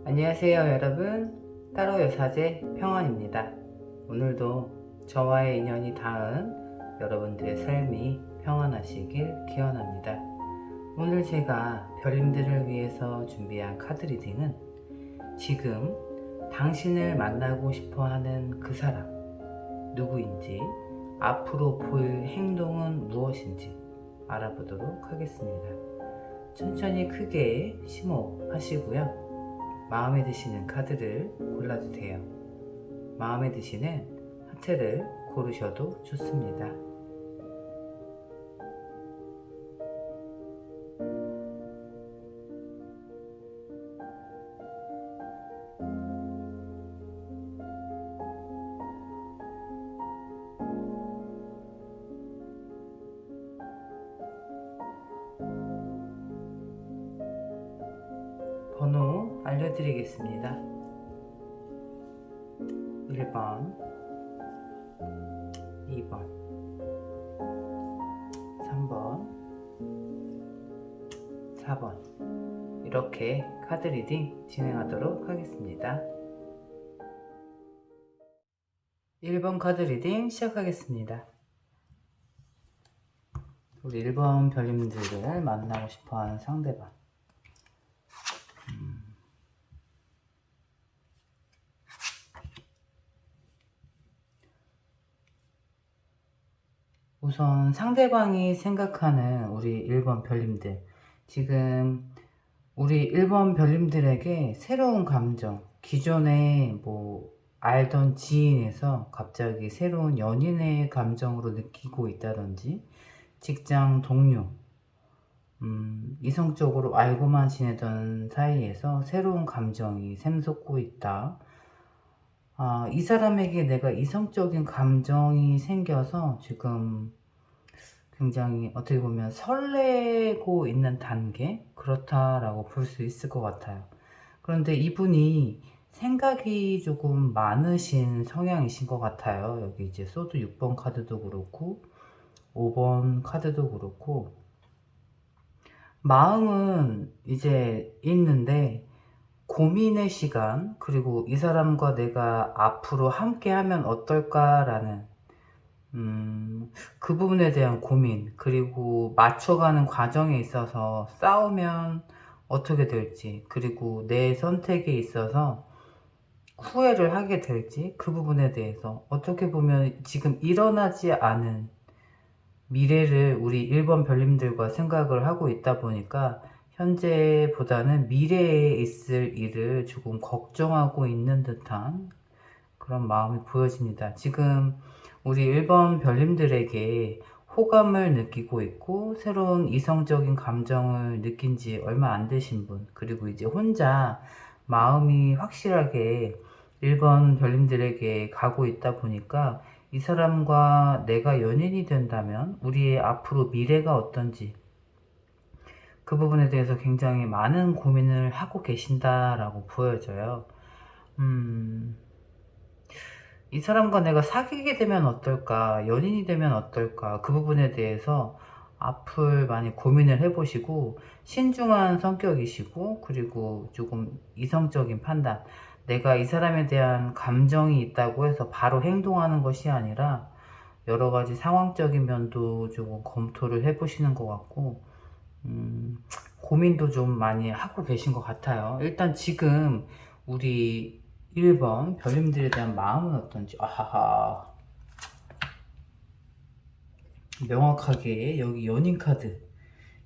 안녕하세요 여러분, 따로 여사제 평원입니다. 오늘도 저와의 인연이 닿은 여러분들의 삶이 평안하시길 기원합니다. 오늘 제가 별님들을 위해서 준비한 카드 리딩은 지금 당신을 만나고 싶어하는 그 사람 누구인지, 앞으로 보일 행동은 무엇인지 알아보도록 하겠습니다. 천천히 크게 심호흡하시고요. 마음에 드시는 카드를 골라주세요. 마음에 드시는 하트를 고르셔도 좋습니다. 번호 알려드리겠습니다. 1번, 2번, 3번, 4번 이렇게 카드 리딩 진행하도록 하겠습니다. 1번 카드 리딩 시작하겠습니다. 우리 1번 별님들을 만나고 싶어하는 상대방, 우선 상대방이 생각하는 우리 1번 별님들, 지금 우리 1번 별님들에게 새로운 감정, 기존에 알던 지인에서 갑자기 새로운 연인의 감정으로 느끼고 있다든지, 직장 동료, 이성적으로 알고만 지내던 사이에서 새로운 감정이 샘솟고 있다. 이 사람에게 내가 이성적인 감정이 생겨서 지금 굉장히 어떻게 보면 설레고 있는 단계? 그렇다라고 볼 수 있을 것 같아요. 그런데 이분이 생각이 조금 많으신 성향이신 것 같아요. 여기 이제 소드 6번 카드도 그렇고 5번 카드도 그렇고, 마음은 이제 있는데 고민의 시간, 그리고 이 사람과 내가 앞으로 함께 하면 어떨까라는 그 부분에 대한 고민, 그리고 맞춰가는 과정에 있어서 싸우면 어떻게 될지, 그리고 내 선택에 있어서 후회를 하게 될지, 그 부분에 대해서 어떻게 보면 지금 일어나지 않은 미래를 우리 1번 별님들과 생각을 하고 있다 보니까 현재보다는 미래에 있을 일을 조금 걱정하고 있는 듯한 그런 마음이 보여집니다. 지금 우리 1번 별님들에게 호감을 느끼고 있고, 새로운 이성적인 감정을 느낀 지 얼마 안 되신 분, 그리고 이제 혼자 마음이 확실하게 1번 별님들에게 가고 있다 보니까 이 사람과 내가 연인이 된다면 우리의 앞으로 미래가 어떤지, 그 부분에 대해서 굉장히 많은 고민을 하고 계신다라고 보여져요. 이 사람과 내가 사귀게 되면 어떨까, 연인이 되면 어떨까, 그 부분에 대해서 앞을 많이 고민을 해보시고, 신중한 성격이시고, 그리고 조금 이성적인 판단, 내가 이 사람에 대한 감정이 있다고 해서 바로 행동하는 것이 아니라 여러 가지 상황적인 면도 조금 검토를 해보시는 것 같고, 고민도 좀 많이 하고 계신 것 같아요. 일단 지금 우리 1번 별님들에 대한 마음은 어떤지, 아하하, 명확하게 여기 연인 카드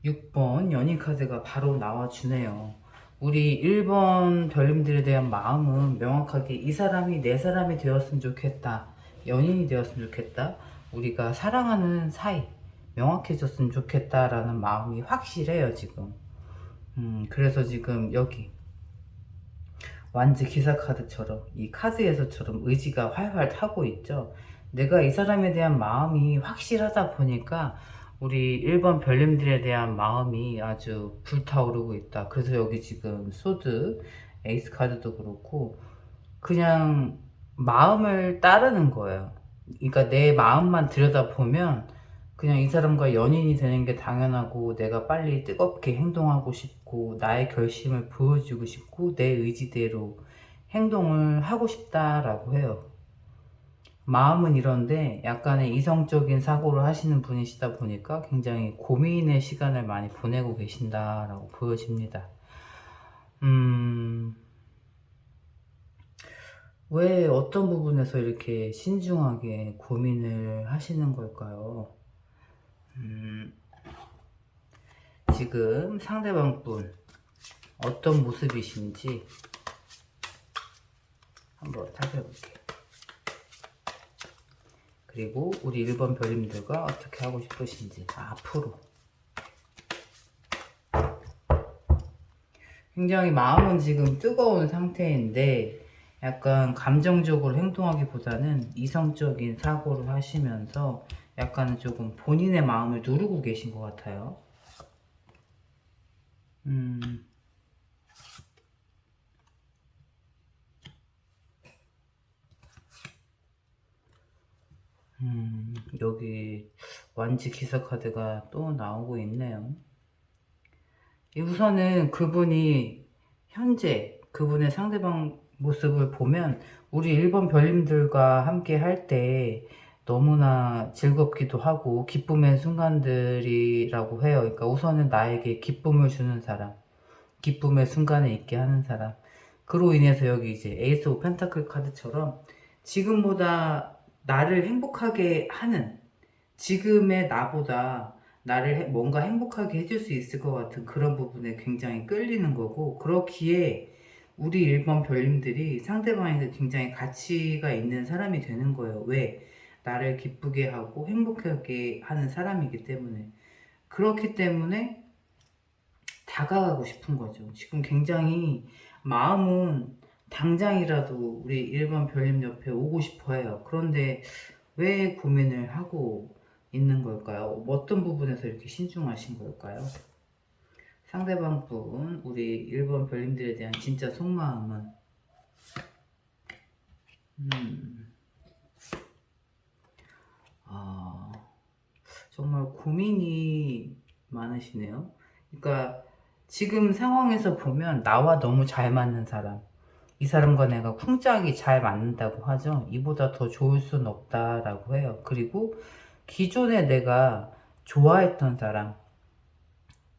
6번 연인 카드가 바로 나와주네요. 우리 1번 별님들에 대한 마음은 명확하게 이 사람이 내 사람이 되었으면 좋겠다, 연인이 되었으면 좋겠다, 우리가 사랑하는 사이 명확해졌으면 좋겠다라는 마음이 확실해요 지금. 그래서 지금 여기 완즈 기사 카드처럼 이 카드에서처럼 의지가 활활 타고 있죠. 내가 이 사람에 대한 마음이 확실하다 보니까 우리 1번 별님들에 대한 마음이 아주 불타오르고 있다. 그래서 여기 지금 소드 에이스 카드도 그렇고 그냥 마음을 따르는 거예요. 그러니까 내 마음만 들여다보면 그냥 이 사람과 연인이 되는 게 당연하고, 내가 빨리 뜨겁게 행동하고 싶고 나의 결심을 보여주고 싶고 내 의지대로 행동을 하고 싶다라고 해요. 마음은 이런데 약간의 이성적인 사고를 하시는 분이시다 보니까 굉장히 고민의 시간을 많이 보내고 계신다라고 보여집니다. 왜 어떤 부분에서 이렇게 신중하게 고민을 하시는 걸까요? 지금 상대방 분 어떤 모습이신지 한번 살펴볼게요. 그리고 우리 1번 별님들과 어떻게 하고 싶으신지 앞으로. 굉장히 마음은 지금 뜨거운 상태인데 약간 감정적으로 행동하기보다는 이성적인 사고를 하시면서 약간 조금 본인의 마음을 누르고 계신 것 같아요. 여기 완지 기사 카드가 또 나오고 있네요. 우선은 그분이 현재 그분의 상대방 모습을 보면 우리 1번 별님들과 함께 할 때 너무나 즐겁기도 하고 기쁨의 순간들이라고 해요. 그러니까 우선은 나에게 기쁨을 주는 사람, 기쁨의 순간에 있게 하는 사람. 그로 인해서 여기 이제 에이스 오브 펜타클 카드처럼 지금보다 나를 행복하게 하는, 지금의 나보다 나를 뭔가 행복하게 해줄 수 있을 것 같은 그런 부분에 굉장히 끌리는 거고, 그렇기에 우리 1번 별님들이 상대방에게 굉장히 가치가 있는 사람이 되는 거예요. 왜? 나를 기쁘게 하고 행복하게 하는 사람이기 때문에. 그렇기 때문에 다가가고 싶은 거죠. 지금 굉장히 마음은 당장이라도 우리 1번 별님 옆에 오고 싶어 해요. 그런데 왜 고민을 하고 있는 걸까요? 어떤 부분에서 이렇게 신중하신 걸까요? 상대방 분, 우리 1번 별님들에 대한 진짜 속마음은 정말 고민이 많으시네요. 그러니까 지금 상황에서 보면 나와 너무 잘 맞는 사람, 이 사람과 내가 쿵짝이 잘 맞는다고 하죠. 이보다 더 좋을 순 없다라고 해요. 그리고 기존에 내가 좋아했던 사람,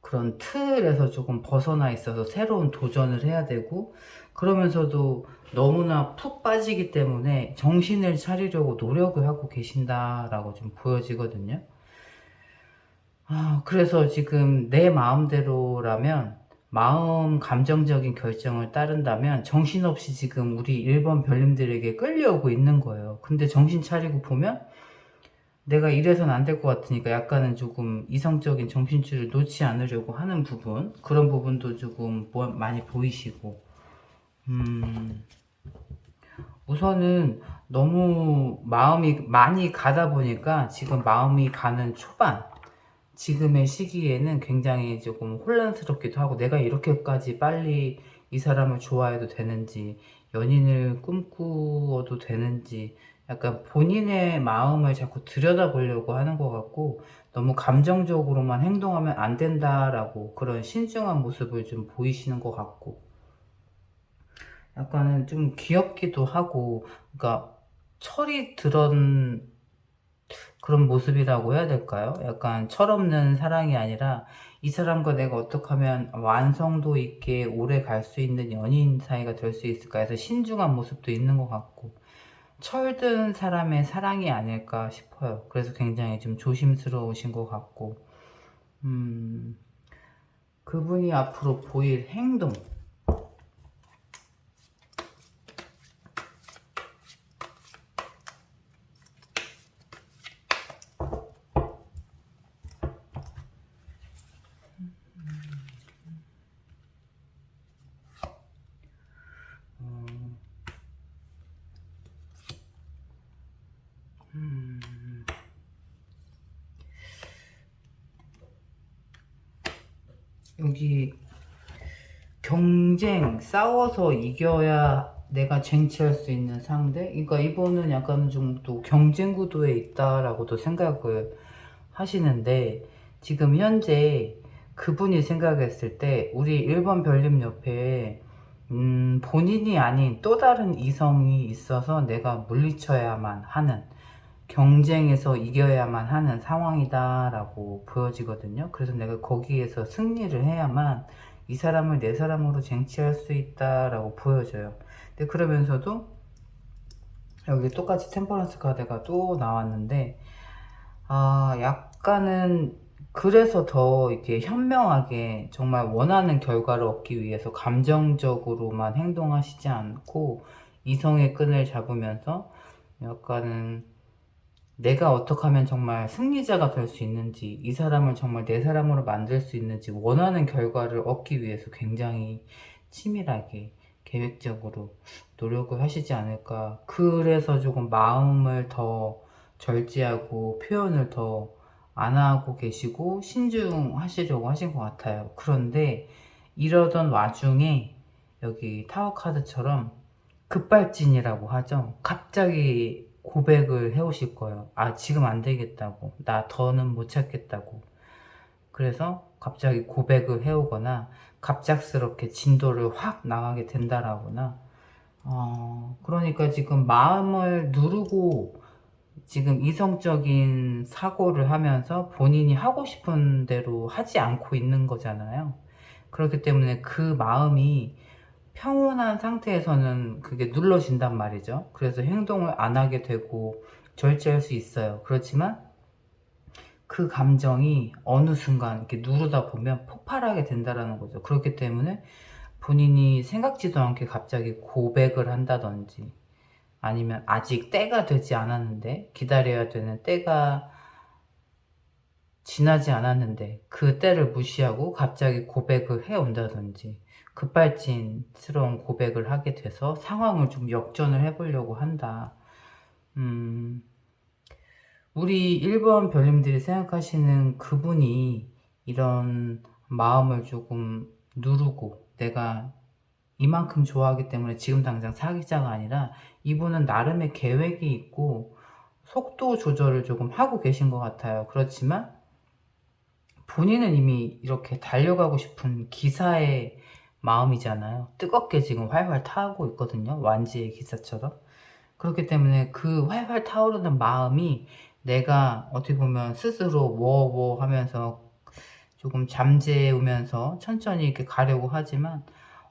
그런 틀에서 조금 벗어나 있어서 새로운 도전을 해야 되고, 그러면서도 너무나 푹 빠지기 때문에 정신을 차리려고 노력을 하고 계신다라고 좀 보여지거든요. 그래서 지금 내 마음대로라면, 마음 감정적인 결정을 따른다면 정신없이 지금 우리 1번 별님들에게 끌려오고 있는 거예요. 근데 정신 차리고 보면 내가 이래선 안 될 것 같으니까 약간은 조금 이성적인 정신줄을 놓지 않으려고 하는 부분, 그런 부분도 조금 많이 보이시고, 우선은 너무 마음이 많이 가다 보니까 지금 마음이 가는 초반, 지금의 시기에는 굉장히 조금 혼란스럽기도 하고, 내가 이렇게까지 빨리 이 사람을 좋아해도 되는지, 연인을 꿈꾸어도 되는지, 약간 본인의 마음을 자꾸 들여다보려고 하는 것 같고, 너무 감정적으로만 행동하면 안 된다라고 그런 신중한 모습을 좀 보이시는 것 같고, 약간은 좀 귀엽기도 하고, 그러니까 철이 들은 그런 모습이라고 해야 될까요? 약간 철없는 사랑이 아니라 이 사람과 내가 어떻게 하면 완성도 있게 오래 갈 수 있는 연인 사이가 될 수 있을까 해서 신중한 모습도 있는 것 같고, 철든 사람의 사랑이 아닐까 싶어요. 그래서 굉장히 좀 조심스러우신 것 같고, 그분이 앞으로 보일 행동, 여기 경쟁, 싸워서 이겨야 내가 쟁취할 수 있는 상대? 그러니까 이분은 약간 좀 또 경쟁 구도에 있다라고도 생각을 하시는데, 지금 현재 그분이 생각했을 때 우리 1번 별님 옆에 본인이 아닌 또 다른 이성이 있어서 내가 물리쳐야만 하는, 경쟁에서 이겨야만 하는 상황이다 라고 보여지거든요. 그래서 내가 거기에서 승리를 해야만 이 사람을 내 사람으로 쟁취할 수 있다 라고 보여져요. 근데 그러면서도 여기 똑같이 템퍼런스 카드가 또 나왔는데, 약간은 그래서 더 이렇게 현명하게 정말 원하는 결과를 얻기 위해서 감정적으로만 행동하시지 않고 이성의 끈을 잡으면서 약간은 내가 어떻게 하면 정말 승리자가 될 수 있는지, 이 사람을 정말 내 사람으로 만들 수 있는지, 원하는 결과를 얻기 위해서 굉장히 치밀하게 계획적으로 노력을 하시지 않을까. 그래서 조금 마음을 더 절제하고 표현을 더 안 하고 계시고 신중하시려고 하신 것 같아요. 그런데 이러던 와중에 여기 타워 카드처럼 급발진이라고 하죠. 갑자기 고백을 해오실 거예요. 지금 안 되겠다고. 나 더는 못 찾겠다고. 그래서 갑자기 고백을 해오거나 갑작스럽게 진도를 확 나가게 된다라거나, 그러니까 지금 마음을 누르고 지금 이성적인 사고를 하면서 본인이 하고 싶은 대로 하지 않고 있는 거잖아요. 그렇기 때문에 그 마음이 평온한 상태에서는 그게 눌러진단 말이죠. 그래서 행동을 안 하게 되고 절제할 수 있어요. 그렇지만 그 감정이 어느 순간 이렇게 누르다 보면 폭발하게 된다라는 거죠. 그렇기 때문에 본인이 생각지도 않게 갑자기 고백을 한다든지, 아니면 아직 때가 되지 않았는데, 기다려야 되는 때가 지나지 않았는데 그 때를 무시하고 갑자기 고백을 해온다든지, 급발진스러운 고백을 하게 돼서 상황을 좀 역전을 해보려고 한다. 우리 1번 별님들이 생각하시는 그분이 이런 마음을 조금 누르고, 내가 이만큼 좋아하기 때문에 지금 당장 사귀자가 아니라 이분은 나름의 계획이 있고 속도 조절을 조금 하고 계신 것 같아요. 그렇지만 본인은 이미 이렇게 달려가고 싶은 기사의 마음이잖아요. 뜨겁게 지금 활활 타고 있거든요. 완지의 기사처럼. 그렇기 때문에 그 활활 타오르는 마음이 내가 어떻게 보면 스스로 워워 하면서 조금 잠재우면서 천천히 이렇게 가려고 하지만,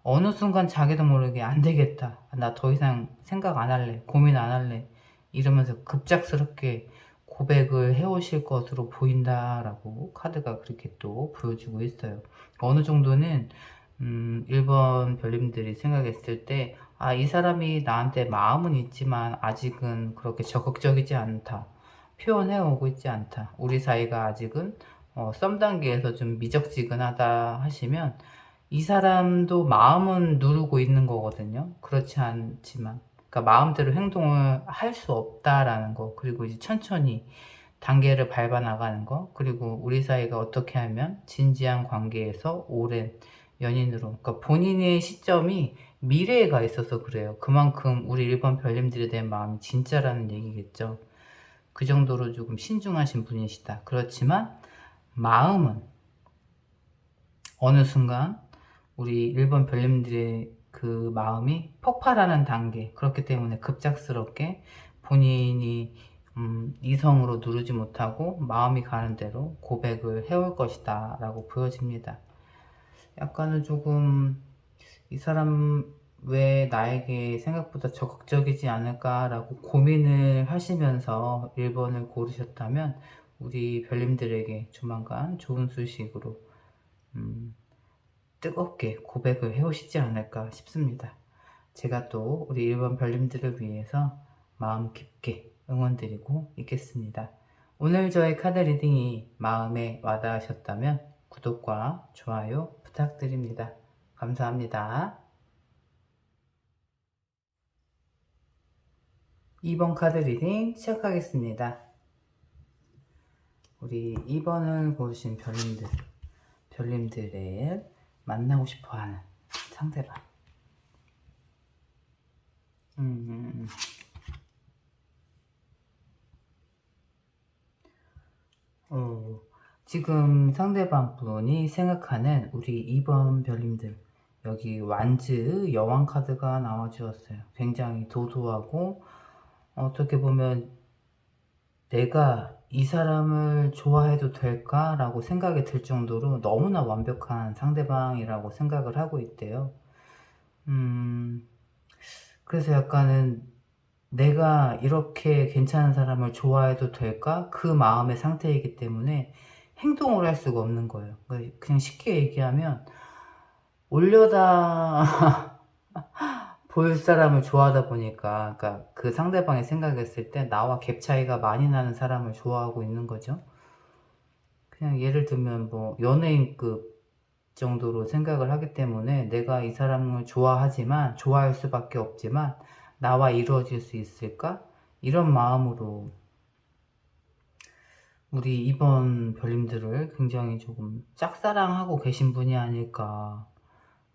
어느 순간 자기도 모르게 안 되겠다, 나 더 이상 생각 안 할래, 고민 안 할래, 이러면서 급작스럽게 고백을 해오실 것으로 보인다라고 카드가 그렇게 또 보여주고 있어요. 어느 정도는 1번 별님들이 생각했을 때, 이 사람이 나한테 마음은 있지만 아직은 그렇게 적극적이지 않다, 표현해오고 있지 않다, 우리 사이가 아직은 썸 단계에서 좀 미적지근하다 하시면, 이 사람도 마음은 누르고 있는 거거든요. 그렇지 않지만, 그러니까 마음대로 행동을 할 수 없다라는 거, 그리고 이제 천천히 단계를 밟아 나가는 거, 그리고 우리 사이가 어떻게 하면 진지한 관계에서 오랜 연인으로, 그러니까 본인의 시점이 미래에 가 있어서 그래요. 그만큼 우리 1번 별님들에 대한 마음이 진짜라는 얘기겠죠. 그 정도로 조금 신중하신 분이시다. 그렇지만 마음은 어느 순간 우리 1번 별님들의 그 마음이 폭발하는 단계, 그렇기 때문에 급작스럽게 본인이 이성으로 누르지 못하고 마음이 가는 대로 고백을 해올 것이다 라고 보여집니다. 약간은 조금 이 사람 왜 나에게 생각보다 적극적이지 않을까 라고 고민을 하시면서 1번을 고르셨다면, 우리 별님들에게 조만간 좋은 소식으로 뜨겁게 고백을 해오시지 않을까 싶습니다. 제가 또 우리 1번 별님들을 위해서 마음 깊게 응원드리고 있겠습니다. 오늘 저의 카드 리딩이 마음에 와닿으셨다면 구독과 좋아요 부탁드립니다. 감사합니다. 2번 카드 리딩 시작하겠습니다. 우리 2번을 고르신 별님들의 만나고 싶어하는 상대방. 지금 상대방 분이 생각하는 우리 2번 별님들, 여기 완즈 여왕 카드가 나와 주었어요. 굉장히 도도하고, 어떻게 보면 내가 이 사람을 좋아해도 될까? 라고 생각이 들 정도로 너무나 완벽한 상대방이라고 생각을 하고 있대요. 그래서 약간은 내가 이렇게 괜찮은 사람을 좋아해도 될까? 그 마음의 상태이기 때문에 행동을 할 수가 없는 거예요. 그냥 쉽게 얘기하면 올려다 볼 사람을 좋아하다 보니까, 그러니까 그 상대방이 생각했을 때 나와 갭 차이가 많이 나는 사람을 좋아하고 있는 거죠. 그냥 예를 들면 뭐 연예인급 정도로 생각을 하기 때문에 내가 이 사람을 좋아하지만, 좋아할 수밖에 없지만 나와 이루어질 수 있을까? 이런 마음으로 우리 이번 별님들을 굉장히 조금 짝사랑하고 계신 분이 아닐까,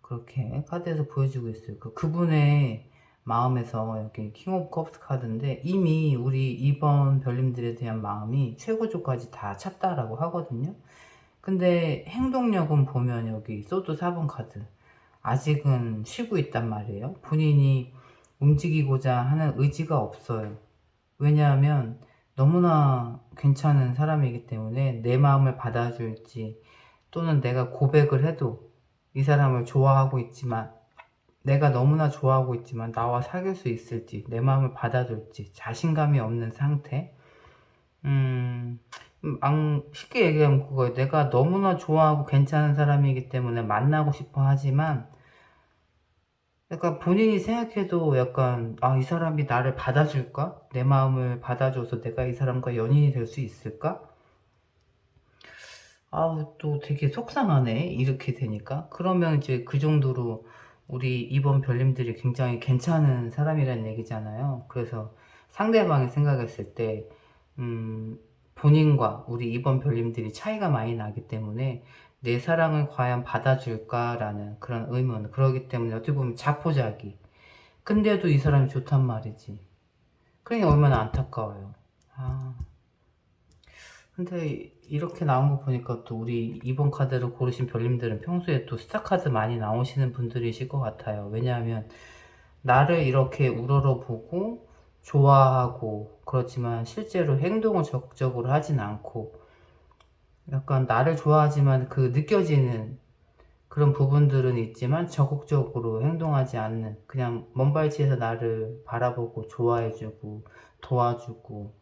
그렇게 카드에서 보여주고 있어요. 그분의 마음에서 여기 킹 오브 컵스 카드인데 이미 우리 이번 별님들에 대한 마음이 최고조까지 다 찼다라고 하거든요. 근데 행동력은 보면 여기 소드 4번 카드, 아직은 쉬고 있단 말이에요. 본인이 움직이고자 하는 의지가 없어요. 왜냐하면 너무나 괜찮은 사람이기 때문에 내 마음을 받아줄지, 또는 내가 고백을 해도 이 사람을 좋아하고 있지만, 내가 너무나 좋아하고 있지만 나와 사귈 수 있을지, 내 마음을 받아줄지 자신감이 없는 상태. 쉽게 얘기하면 그거예요. 내가 너무나 좋아하고 괜찮은 사람이기 때문에 만나고 싶어 하지만, 약간 본인이 생각해도 약간, 아, 이 사람이 나를 받아줄까? 내 마음을 받아줘서 내가 이 사람과 연인이 될 수 있을까? 아우, 또 되게 속상하네, 이렇게 되니까. 그러면 이제 그 정도로 우리 이번 별님들이 굉장히 괜찮은 사람이라는 얘기잖아요. 그래서 상대방이 생각했을 때, 본인과 우리 이번 별님들이 차이가 많이 나기 때문에 내 사랑을 과연 받아줄까라는 그런 의문. 그러기 때문에 어떻게 보면 자포자기. 근데도 이 사람이 좋단 말이지. 그러니 얼마나 안타까워요. 아. 근데 이렇게 나온 거 보니까 또 우리 이번 카드를 고르신 별님들은 평소에 또 스타 카드 많이 나오시는 분들이실 것 같아요. 왜냐하면 나를 이렇게 우러러보고 좋아하고, 그렇지만 실제로 행동을 적극적으로 하진 않고, 약간 나를 좋아하지만 그 느껴지는 그런 부분들은 있지만 적극적으로 행동하지 않는, 그냥 먼발치에서 나를 바라보고 좋아해주고 도와주고,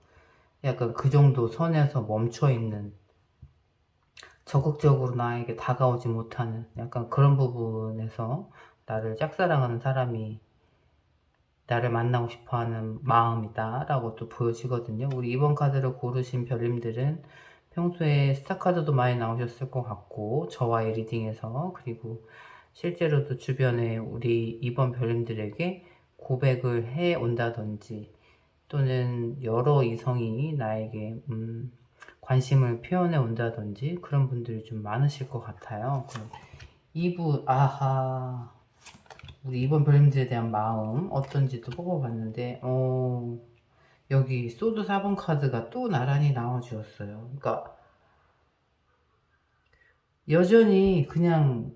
약간 그 정도 선에서 멈춰있는, 적극적으로 나에게 다가오지 못하는 약간 그런 부분에서 나를 짝사랑하는 사람이 나를 만나고 싶어하는 마음이다 라고 또 보여지거든요. 우리 이번 카드를 고르신 별님들은 평소에 스타 카드도 많이 나오셨을 것 같고, 저와의 리딩에서, 그리고 실제로도 주변에 우리 이번 별님들에게 고백을 해 온다든지, 또는 여러 이성이 나에게 관심을 표현해 온다든지 그런 분들이 좀 많으실 것 같아요. 2부, 아하, 우리 이번 별님들에 대한 마음 어떤지도 뽑아봤는데, 여기 소드 4번 카드가 또 나란히 나와주었어요. 그러니까 여전히 그냥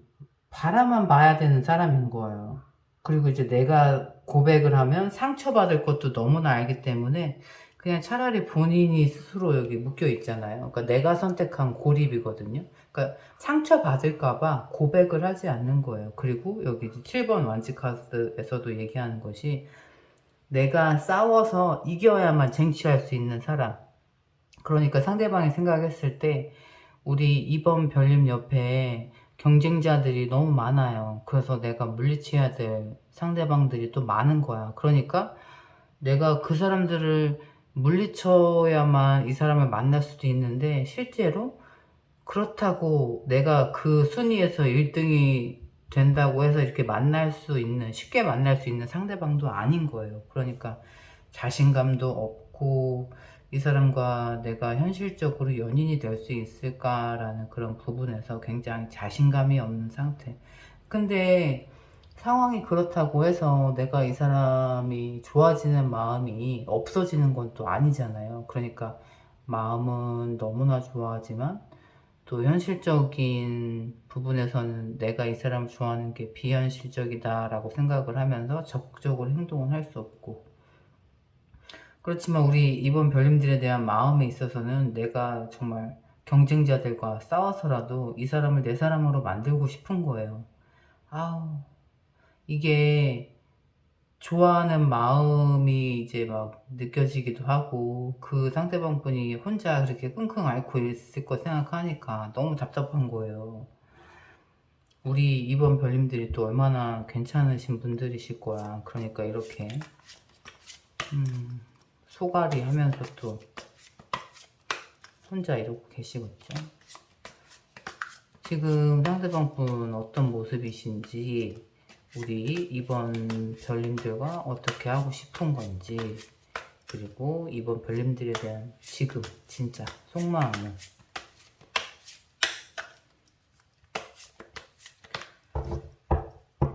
바라만 봐야 되는 사람인 거예요. 그리고 이제 내가 고백을 하면 상처받을 것도 너무나 알기 때문에 그냥 차라리 본인이 스스로 여기 묶여 있잖아요. 그러니까 내가 선택한 고립이거든요. 그러니까 상처받을까봐 고백을 하지 않는 거예요. 그리고 여기 7번 완치카드에서도 얘기하는 것이, 내가 싸워서 이겨야만 쟁취할 수 있는 사람. 그러니까 상대방이 생각했을 때 우리 이번 별님 옆에 경쟁자들이 너무 많아요. 그래서 내가 물리쳐야 될 상대방들이 또 많은 거야. 그러니까 내가 그 사람들을 물리쳐야만 이 사람을 만날 수도 있는데, 실제로 그렇다고 내가 그 순위에서 1등이 된다고 해서 이렇게 만날 수 있는, 쉽게 만날 수 있는 상대방도 아닌 거예요. 그러니까 자신감도 없고, 이 사람과 내가 현실적으로 연인이 될 수 있을까라는 그런 부분에서 굉장히 자신감이 없는 상태. 근데 상황이 그렇다고 해서 내가 이 사람이 좋아지는 마음이 없어지는 건 또 아니잖아요. 그러니까 마음은 너무나 좋아하지만 또 현실적인 부분에서는 내가 이 사람을 좋아하는 게 비현실적이다 라고 생각을 하면서 적극적으로 행동을 할 수 없고, 그렇지만 우리 이번 별님들에 대한 마음에 있어서는 내가 정말 경쟁자들과 싸워서라도 이 사람을 내 사람으로 만들고 싶은 거예요. 아우, 이게 좋아하는 마음이 이제 막 느껴지기도 하고, 그 상대방 분이 혼자 그렇게 끙끙 앓고 있을 거 생각하니까 너무 답답한 거예요. 우리 이번 별님들이 또 얼마나 괜찮으신 분들이실 거야. 그러니까 이렇게 소갈이 하면서 또 혼자 이러고 계시겠죠. 지금 상대방 분 어떤 모습이신지, 우리 이번 별님들과 어떻게 하고 싶은 건지, 그리고 이번 별님들에 대한 지금 진짜 속마음을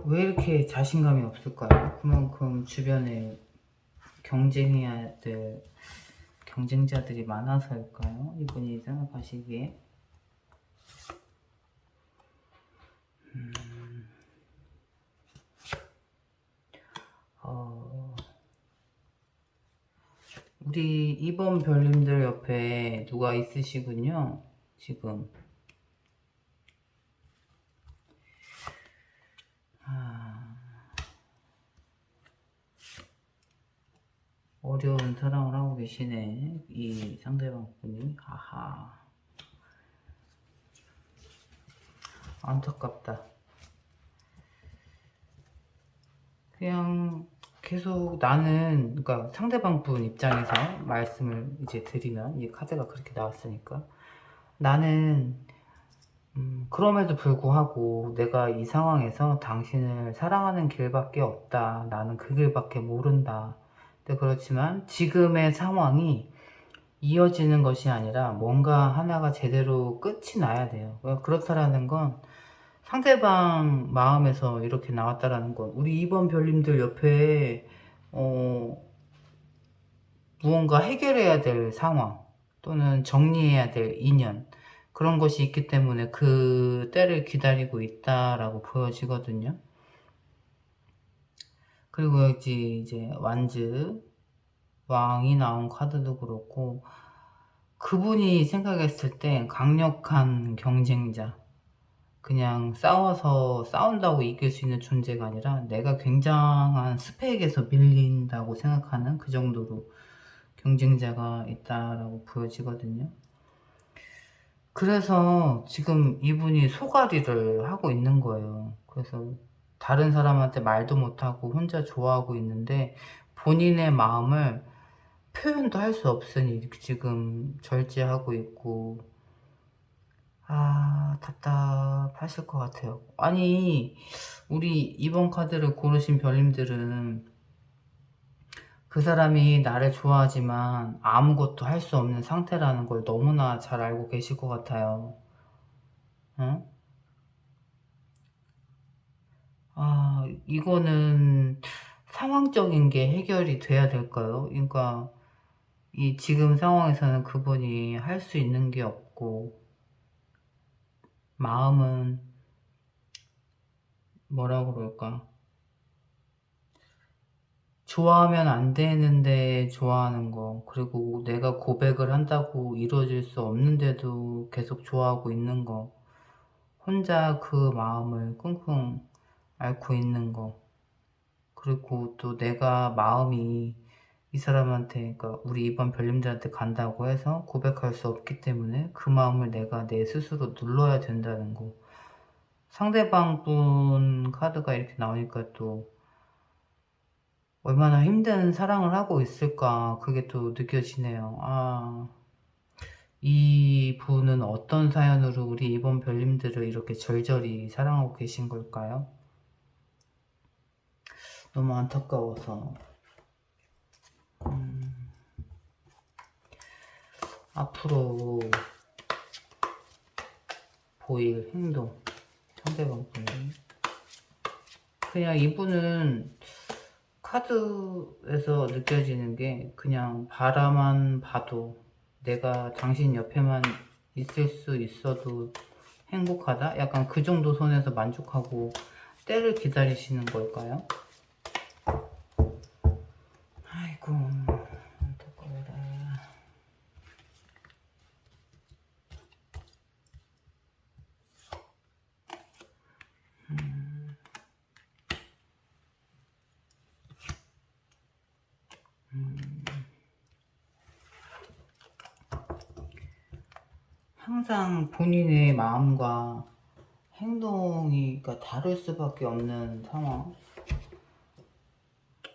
왜 이렇게 자신감이 없을까요? 그만큼 주변에 경쟁해야 될 경쟁자들이 많아서일까요? 이분이 생각하시기에. 우리 이번 별님들 옆에 누가 있으시군요. 지금 어려운 사랑을 하고 계시네, 이 상대방 분이. 아하, 안타깝다. 그냥 계속 나는, 그러니까 상대방 분 입장에서 말씀을 이제 드리면, 이 카드가 그렇게 나왔으니까, 나는 그럼에도 불구하고 내가 이 상황에서 당신을 사랑하는 길밖에 없다. 나는 그 길밖에 모른다. 근데 그렇지만 지금의 상황이 이어지는 것이 아니라 뭔가 하나가 제대로 끝이 나야 돼요. 그렇다라는 건 상대방 마음에서 이렇게 나왔다라는 건, 우리 이번 별님들 옆에 무언가 해결해야 될 상황 또는 정리해야 될 인연, 그런 것이 있기 때문에 그 때를 기다리고 있다라고 보여지거든요. 그리고 이제 완즈 왕이 나온 카드도 그렇고, 그분이 생각했을 때 강력한 경쟁자, 그냥 싸운다고 이길 수 있는 존재가 아니라 내가 굉장한 스펙에서 밀린다고 생각하는 그 정도로 경쟁자가 있다라고 보여지거든요. 그래서 지금 이분이 소갈이를 하고 있는 거예요. 그래서 다른 사람한테 말도 못하고 혼자 좋아하고 있는데, 본인의 마음을 표현도 할 수 없으니 지금 절제하고 있고, 답답하실 것 같아요. 아니, 우리 이번 카드를 고르신 별님들은 그 사람이 나를 좋아하지만 아무것도 할 수 없는 상태라는 걸 너무나 잘 알고 계실 것 같아요. 응? 이거는 상황적인 게 해결이 돼야 될까요? 그러니까 이 지금 상황에서는 그분이 할 수 있는 게 없고, 마음은 뭐라 그럴까, 좋아하면 안 되는데 좋아하는 거, 그리고 내가 고백을 한다고 이루어질 수 없는데도 계속 좋아하고 있는 거, 혼자 그 마음을 끙끙 앓고 있는 거, 그리고 또 내가 마음이 이 사람한테, 그러니까 우리 이번 별님들한테 간다고 해서 고백할 수 없기 때문에 그 마음을 내가 내 스스로 눌러야 된다는 거. 상대방 분 카드가 이렇게 나오니까 또 얼마나 힘든 사랑을 하고 있을까, 그게 또 느껴지네요. 이 분은 어떤 사연으로 우리 이번 별님들을 이렇게 절절히 사랑하고 계신 걸까요? 너무 안타까워서. 앞으로 보일 행동, 상대방 분이, 그냥 이분은 카드에서 느껴지는 게 그냥 바라만 봐도, 내가 당신 옆에만 있을 수 있어도 행복하다? 약간 그 정도 선에서 만족하고 때를 기다리시는 걸까요? 아이고, 안타까워라. 항상 본인의 마음과 행동이 그러니까 다를 수밖에 없는 상황.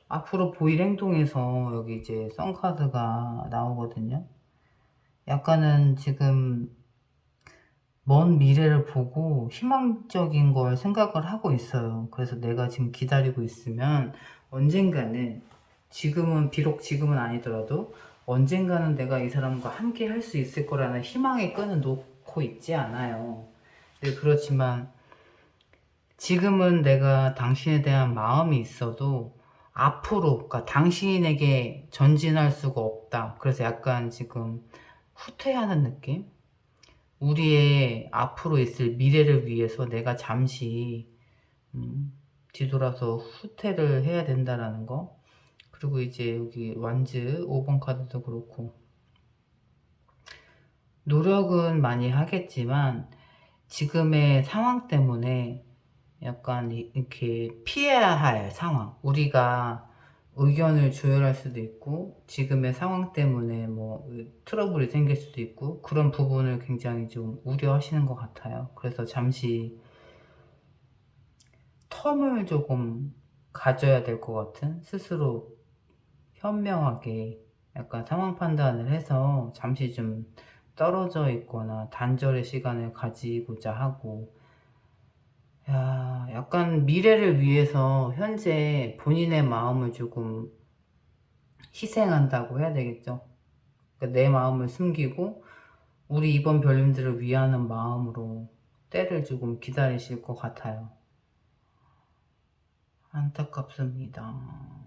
앞으로 보일 행동에서 여기 이제 썬카드가 나오거든요. 약간은 지금 먼 미래를 보고 희망적인 걸 생각을 하고 있어요. 그래서 내가 지금 기다리고 있으면 언젠가는, 지금은 비록 지금은 아니더라도 언젠가는 내가 이 사람과 함께 할 수 있을 거라는 희망의 끈을 놓고 있지 않아요. 네, 그렇지만 지금은 내가 당신에 대한 마음이 있어도 앞으로, 그러니까 당신에게 전진할 수가 없다. 그래서 약간 지금 후퇴하는 느낌? 우리의 앞으로 있을 미래를 위해서 내가 잠시 뒤돌아서 후퇴를 해야 된다라는 거. 그리고 이제 여기 완즈 5번 카드도 그렇고, 노력은 많이 하겠지만 지금의 상황 때문에 약간 이렇게 피해야 할 상황, 우리가 의견을 조율할 수도 있고 지금의 상황 때문에 뭐 트러블이 생길 수도 있고, 그런 부분을 굉장히 좀 우려하시는 것 같아요. 그래서 잠시 텀을 조금 가져야 될 것 같은, 스스로 현명하게 약간 상황 판단을 해서 잠시 좀 떨어져 있거나 단절의 시간을 가지고자 하고, 야, 약간 미래를 위해서 현재 본인의 마음을 조금 희생한다고 해야 되겠죠. 그러니까 내 마음을 숨기고 우리 이번 별님들을 위하는 마음으로 때를 조금 기다리실 것 같아요. 안타깝습니다.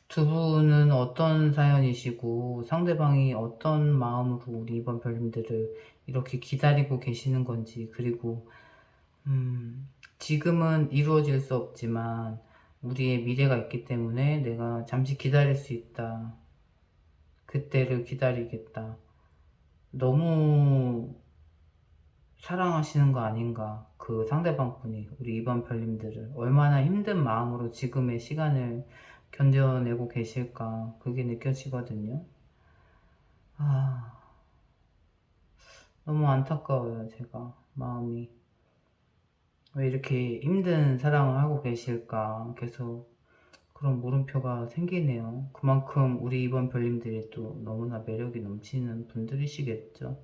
두 분은 어떤 사연이시고 상대방이 어떤 마음으로 우리 이번 별님들을 이렇게 기다리고 계시는 건지, 그리고 지금은 이루어질 수 없지만 우리의 미래가 있기 때문에 내가 잠시 기다릴 수 있다. 그때를 기다리겠다. 너무 사랑하시는 거 아닌가. 그 상대방 분이 우리 이번 별님들을 얼마나 힘든 마음으로 지금의 시간을 견뎌내고 계실까, 그게 느껴지거든요. 아, 너무 안타까워요. 제가 마음이 왜 이렇게 힘든 사랑을 하고 계실까, 계속 그런 물음표가 생기네요. 그만큼 우리 이번 별님들이 또 너무나 매력이 넘치는 분들이시겠죠.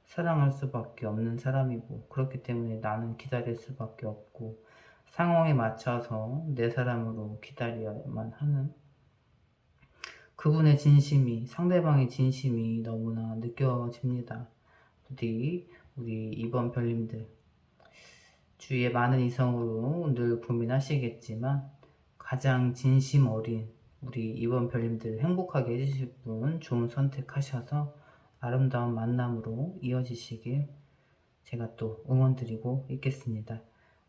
사랑할 수밖에 없는 사람이고, 그렇기 때문에 나는 기다릴 수밖에 없고, 상황에 맞춰서 내 사람으로 기다려야만 하는 그분의 진심이, 상대방의 진심이 너무나 느껴집니다. 부디 우리 이번 별님들 주위에 많은 이성으로 늘 고민하시겠지만 가장 진심 어린 우리 이번 별님들 행복하게 해주실 분 좋은 선택하셔서 아름다운 만남으로 이어지시길 제가 또 응원드리고 있겠습니다.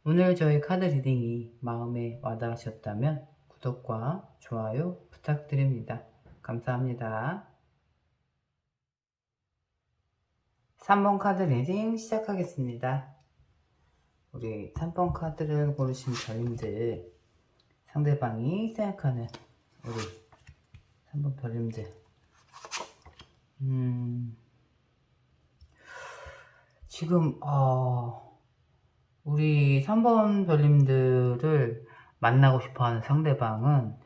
오늘 저희 카드 리딩이 마음에 와닿으셨다면 구독과 좋아요 부탁드립니다. 감사합니다. 3번 카드 리딩 시작하겠습니다. 우리 3번 카드를 고르신 별님들, 상대방이 생각하는 우리 3번 별님들, 지금 우리 3번 별님들을 만나고 싶어하는 상대방은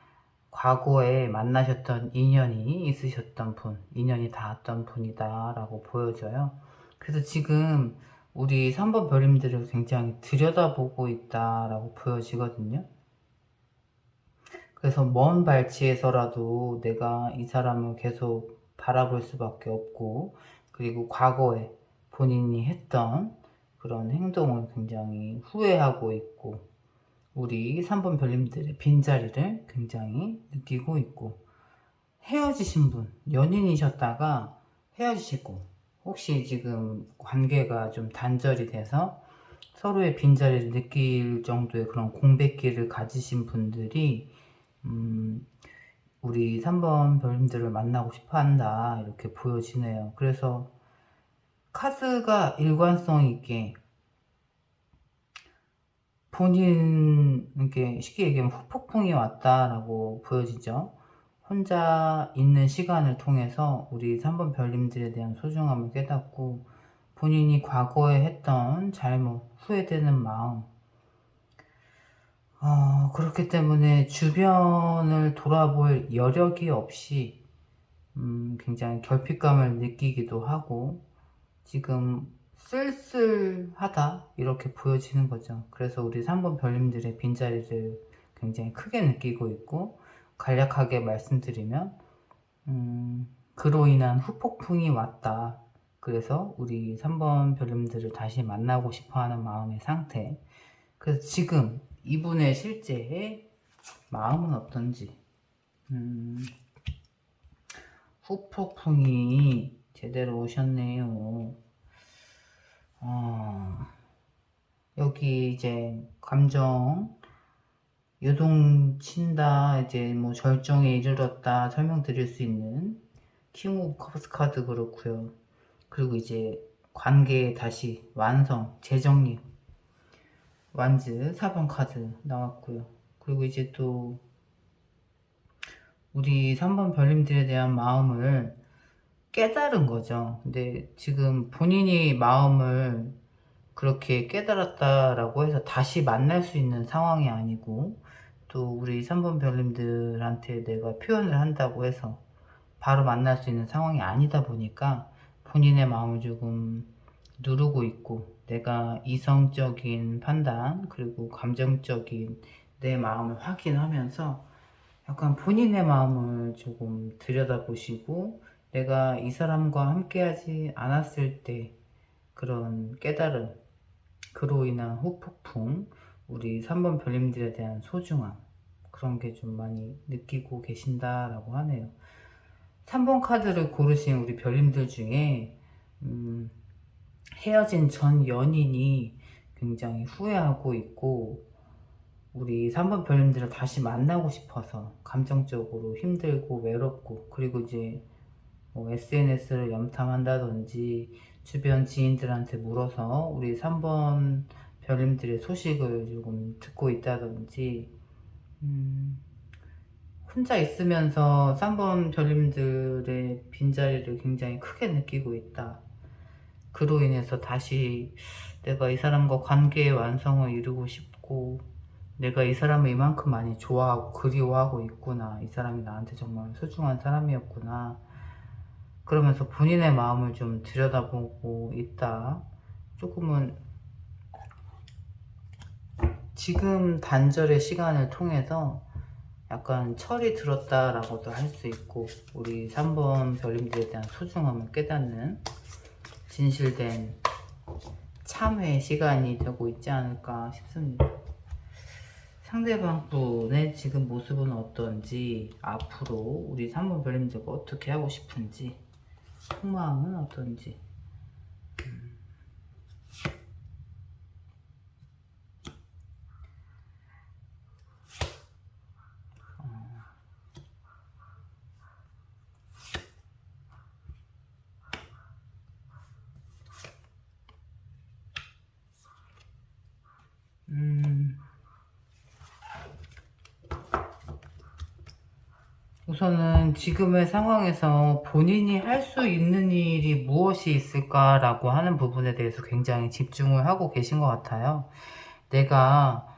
과거에 만나셨던 인연이 있으셨던 분, 인연이 닿았던 분이다 라고 보여져요. 그래서 지금 우리 3번 별님들을 굉장히 들여다보고 있다 라고 보여지거든요. 그래서 먼 발치에서라도 내가 이 사람을 계속 바라볼 수밖에 없고, 그리고 과거에 본인이 했던 그런 행동을 굉장히 후회하고 있고, 우리 3번 별님들의 빈자리를 굉장히 느끼고 있고, 헤어지신 분, 연인이셨다가 헤어지시고, 혹시 지금 관계가 좀 단절이 돼서 서로의 빈자리를 느낄 정도의 그런 공백기를 가지신 분들이 우리 3번 별님들을 만나고 싶어 한다, 이렇게 보여지네요. 그래서 카드가 일관성 있게 본인에게 쉽게 얘기하면 후폭풍이 왔다라고 보여지죠. 혼자 있는 시간을 통해서 우리 3번 별님들에 대한 소중함을 깨닫고 본인이 과거에 했던 잘못, 후회되는 마음, 그렇기 때문에 주변을 돌아볼 여력이 없이 굉장히 결핍감을 느끼기도 하고 지금 쓸쓸하다, 이렇게 보여지는 거죠. 그래서 우리 3번 별님들의 빈자리를 굉장히 크게 느끼고 있고, 간략하게 말씀드리면 그로 인한 후폭풍이 왔다. 그래서 우리 3번 별님들을 다시 만나고 싶어하는 마음의 상태. 그래서 지금 이분의 실제의 마음은 어떤지, 후폭풍이 제대로 오셨네요. 여기 이제 감정 요동친다, 이제 뭐 절정에 이르렀다 설명드릴 수 있는 킹 오브 컵스 카드 그렇고요. 그리고 이제 관계 다시 완성, 재정립, 완즈 4번 카드 나왔고요. 그리고 이제 또 우리 3번 별님들에 대한 마음을 깨달은 거죠. 근데 지금 본인이 마음을 그렇게 깨달았다라고 해서 다시 만날 수 있는 상황이 아니고, 또 우리 3번 별님들한테 내가 표현을 한다고 해서 바로 만날 수 있는 상황이 아니다 보니까 본인의 마음을 조금 누르고 있고, 내가 이성적인 판단 그리고 감정적인 내 마음을 확인하면서 약간 본인의 마음을 조금 들여다보시고, 내가 이 사람과 함께하지 않았을 때 그런 깨달음, 그로 인한 후폭풍, 우리 3번 별님들에 대한 소중함, 그런 게 좀 많이 느끼고 계신다라고 하네요. 3번 카드를 고르신 우리 별님들 중에 헤어진 전 연인이 굉장히 후회하고 있고, 우리 3번 별님들을 다시 만나고 싶어서 감정적으로 힘들고 외롭고, 그리고 이제 뭐 SNS를 염탐한다든지 주변 지인들한테 물어서 우리 3번 별님들의 소식을 조금 듣고 있다든지, 혼자 있으면서 3번 별님들의 빈자리를 굉장히 크게 느끼고 있다. 그로 인해서 다시 내가 이 사람과 관계의 완성을 이루고 싶고, 내가 이 사람을 이만큼 많이 좋아하고 그리워하고 있구나, 이 사람이 나한테 정말 소중한 사람이었구나, 그러면서 본인의 마음을 좀 들여다보고 있다. 조금은 지금 단절의 시간을 통해서 약간 철이 들었다라고도 할 수 있고, 우리 3번 별님들에 대한 소중함을 깨닫는 진실된 참회의 시간이 되고 있지 않을까 싶습니다. 상대방 분의 지금 모습은 어떤지, 앞으로 우리 3번 별님들과 어떻게 하고 싶은지, 속마음은 어떤지. 우선은 지금의 상황에서 본인이 할 수 있는 일이 무엇이 있을까라고 하는 부분에 대해서 굉장히 집중을 하고 계신 것 같아요. 내가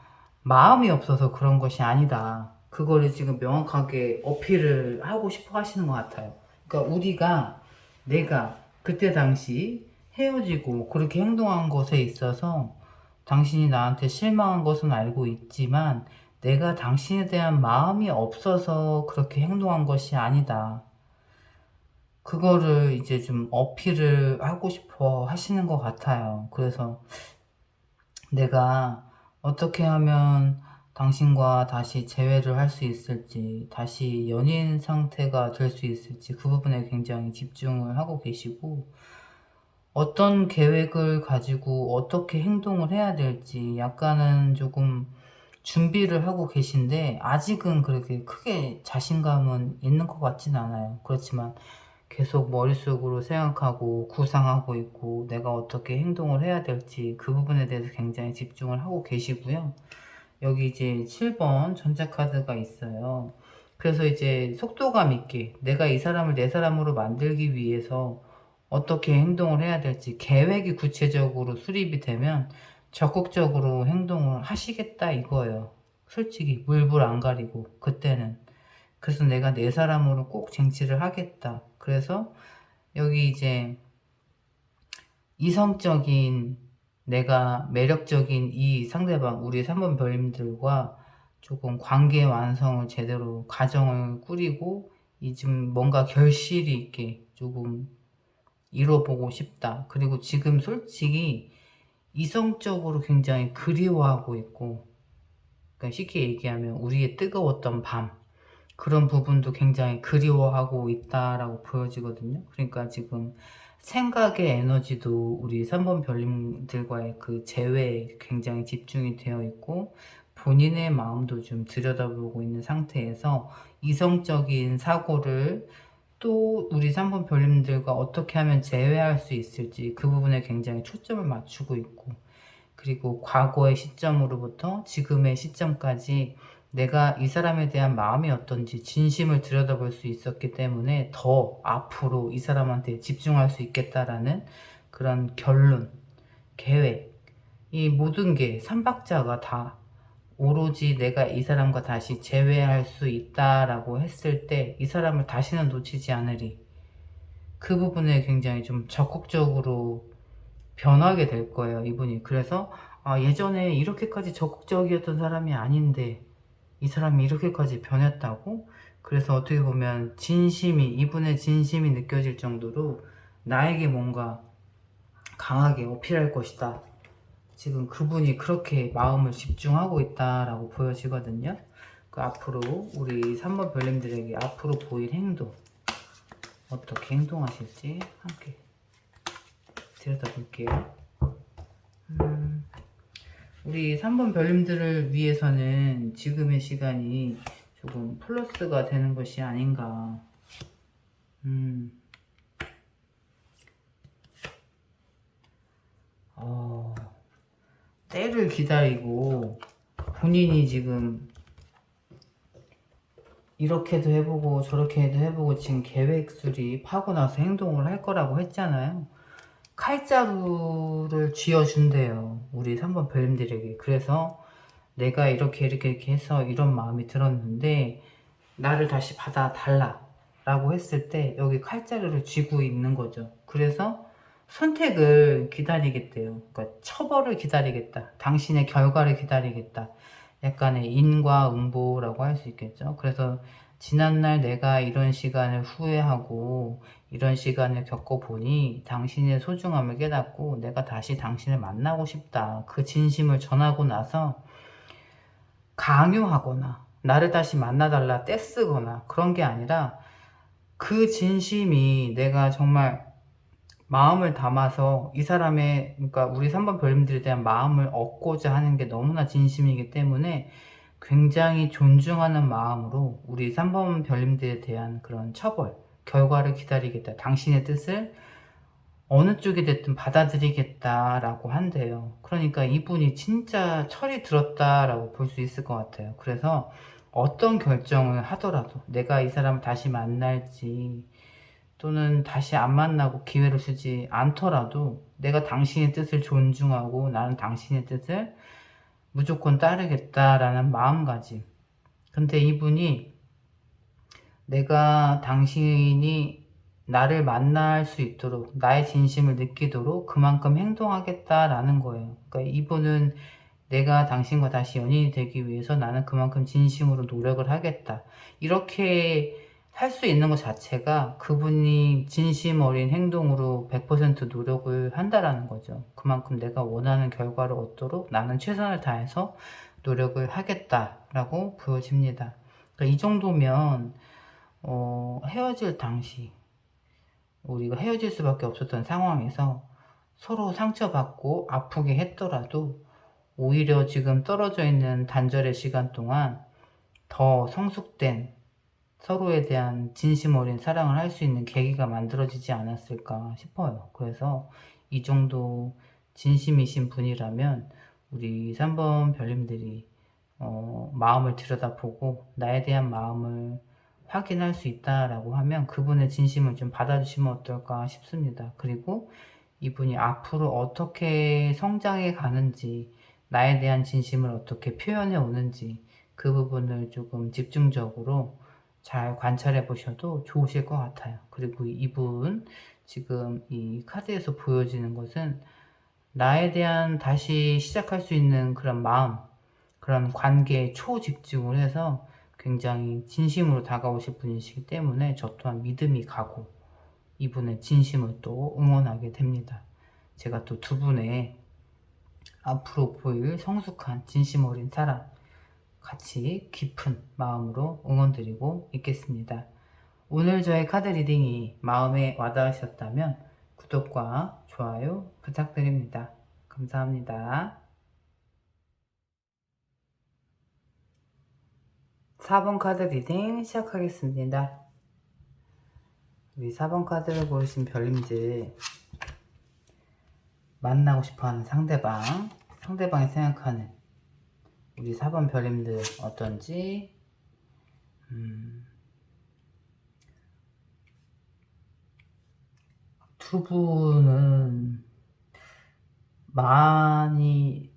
마음이 없어서 그런 것이 아니다, 그거를 지금 명확하게 어필을 하고 싶어 하시는 것 같아요. 그러니까 내가 그때 당시 헤어지고 그렇게 행동한 것에 있어서 당신이 나한테 실망한 것은 알고 있지만, 내가 당신에 대한 마음이 없어서 그렇게 행동한 것이 아니다, 그거를 이제 좀 어필을 하고 싶어 하시는 것 같아요. 그래서 내가 어떻게 하면 당신과 다시 재회를 할 수 있을지, 다시 연인 상태가 될 수 있을지, 그 부분에 굉장히 집중을 하고 계시고, 어떤 계획을 가지고 어떻게 행동을 해야 될지 약간은 조금 준비를 하고 계신데 아직은 그렇게 크게 자신감은 있는 것 같진 않아요. 그렇지만 계속 머릿속으로 생각하고 구상하고 있고 내가 어떻게 행동을 해야 될지 그 부분에 대해서 굉장히 집중을 하고 계시고요. 여기 이제 7번 전자카드가 있어요. 그래서 이제 속도감 있게 내가 이 사람을 내 사람으로 만들기 위해서 어떻게 행동을 해야 될지 계획이 구체적으로 수립이 되면 적극적으로 행동을 하시겠다 이거예요. 솔직히 물불 안 가리고 그때는. 그래서 내가 내 사람으로 꼭 쟁취를 하겠다. 그래서 여기 이제 이성적인 내가 매력적인 이 상대방 우리 3번 별님들과 조금 관계 완성을 제대로 가정을 꾸리고 이 좀 뭔가 결실이 있게 조금 이뤄보고 싶다. 그리고 지금 솔직히 이성적으로 굉장히 그리워하고 있고, 그러니까 쉽게 얘기하면 우리의 뜨거웠던 밤 그런 부분도 굉장히 그리워하고 있다라고 보여지거든요. 그러니까 지금 생각의 에너지도 우리 3번 별님들과의 그 재회에 굉장히 집중이 되어 있고 본인의 마음도 좀 들여다보고 있는 상태에서 이성적인 사고를 또 우리 3번 별님들과 어떻게 하면 재회할 수 있을지 그 부분에 굉장히 초점을 맞추고 있고, 그리고 과거의 시점으로부터 지금의 시점까지 내가 이 사람에 대한 마음이 어떤지 진심을 들여다볼 수 있었기 때문에 더 앞으로 이 사람한테 집중할 수 있겠다라는 그런 결론, 계획, 이 모든 게 삼박자가 다 오로지 내가 이 사람과 다시 재회할 수 있다라고 했을 때 이 사람을 다시는 놓치지 않으리, 그 부분에 굉장히 좀 적극적으로 변하게 될 거예요, 이분이. 그래서 예전에 이렇게까지 적극적이었던 사람이 아닌데 이 사람이 이렇게까지 변했다고? 그래서 어떻게 보면 진심이, 이분의 진심이 느껴질 정도로 나에게 뭔가 강하게 어필할 것이다. 지금 그분이 그렇게 마음을 집중하고 있다라고 보여지거든요. 그 앞으로 우리 3번 별님들에게 앞으로 보일 행동, 어떻게 행동하실지 함께 들여다볼게요. 우리 3번 별님들을 위해서는 지금의 시간이 조금 플러스가 되는 것이 아닌가. 때를 기다리고 본인이 지금 이렇게도 해보고 저렇게도 해보고 지금 계획 수립하고 나서 행동을 할 거라고 했잖아요. 칼자루를 쥐어준대요, 우리 3번 별님들에게. 그래서 내가 이렇게 해서 이런 마음이 들었는데 나를 다시 받아달라 라고 했을 때 여기 칼자루를 쥐고 있는 거죠. 그래서 선택을 기다리겠대요. 그러니까 처벌을 기다리겠다, 당신의 결과를 기다리겠다, 약간의 인과응보라고 할 수 있겠죠. 그래서 지난날 내가 이런 시간을 후회하고 이런 시간을 겪어보니 당신의 소중함을 깨닫고 내가 다시 당신을 만나고 싶다, 그 진심을 전하고 나서 강요하거나 나를 다시 만나달라 떼쓰거나 그런 게 아니라 그 진심이 내가 정말 마음을 담아서 이 사람의, 그러니까 우리 3번 별님들에 대한 마음을 얻고자 하는 게 너무나 진심이기 때문에 굉장히 존중하는 마음으로 우리 3번 별님들에 대한 그런 처벌, 결과를 기다리겠다, 당신의 뜻을 어느 쪽이 됐든 받아들이겠다라고 한대요. 그러니까 이분이 진짜 철이 들었다라고 볼 수 있을 것 같아요. 그래서 어떤 결정을 하더라도 내가 이 사람을 다시 만날지 또는 다시 안 만나고 기회를 주지 않더라도 내가 당신의 뜻을 존중하고 나는 당신의 뜻을 무조건 따르겠다라는 마음가짐. 근데 이분이 내가 당신이 나를 만날 수 있도록 나의 진심을 느끼도록 그만큼 행동하겠다라는 거예요. 그러니까 이분은 내가 당신과 다시 연인이 되기 위해서 나는 그만큼 진심으로 노력을 하겠다, 이렇게 할 수 있는 것 자체가 그분이 진심 어린 행동으로 100% 노력을 한다라는 거죠. 그만큼 내가 원하는 결과를 얻도록 나는 최선을 다해서 노력을 하겠다라고 보여집니다. 그러니까 이 정도면 헤어질 당시 우리가 헤어질 수밖에 없었던 상황에서 서로 상처받고 아프게 했더라도 오히려 지금 떨어져 있는 단절의 시간 동안 더 성숙된 서로에 대한 진심 어린 사랑을 할 수 있는 계기가 만들어지지 않았을까 싶어요. 그래서 이 정도 진심이신 분이라면 우리 3번 별님들이 마음을 들여다보고 나에 대한 마음을 확인할 수 있다라고 하면 그분의 진심을 좀 받아주시면 어떨까 싶습니다. 그리고 이분이 앞으로 어떻게 성장해 가는지, 나에 대한 진심을 어떻게 표현해 오는지 그 부분을 조금 집중적으로 잘 관찰해 보셔도 좋으실 것 같아요. 그리고 이분 지금 이 카드에서 보여지는 것은 나에 대한 다시 시작할 수 있는 그런 마음, 그런 관계에 초집중을 해서 굉장히 진심으로 다가오실 분이시기 때문에 저 또한 믿음이 가고 이분의 진심을 또 응원하게 됩니다. 제가 또 두 분의 앞으로 보일 성숙한 진심 어린 사랑 같이 깊은 마음으로 응원드리고 있겠습니다. 오늘 저의 카드 리딩이 마음에 와닿으셨다면 구독과 좋아요 부탁드립니다. 감사합니다. 4번 카드 리딩 시작하겠습니다. 우리 4번 카드를 고르신 별님들, 만나고 싶어하는 상대방이 생각하는 우리 4번 별님들 어떤지 두 분은 많이